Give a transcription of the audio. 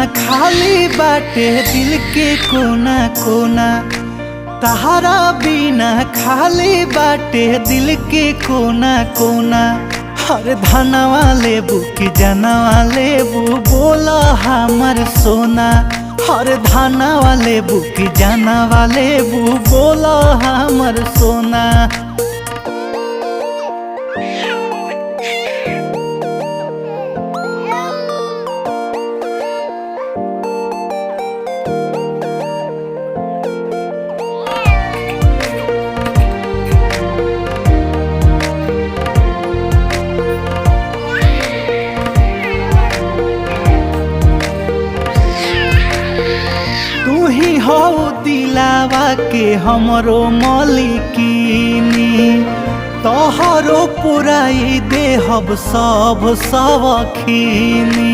खाली बाटे दिल के कोना कोना, तहारा बिना खाली बाटे दिल के कोना कोना। हर धनवा लेबू कि जनवा लेबू बोला हमर सोना, हर धनवा लेबू कि जनवा लेबू बोला हमर सोना। तू ही हो दिलावा के हमरो मलिकिनी, तोहरो पुराई देहब सब सवखीनी।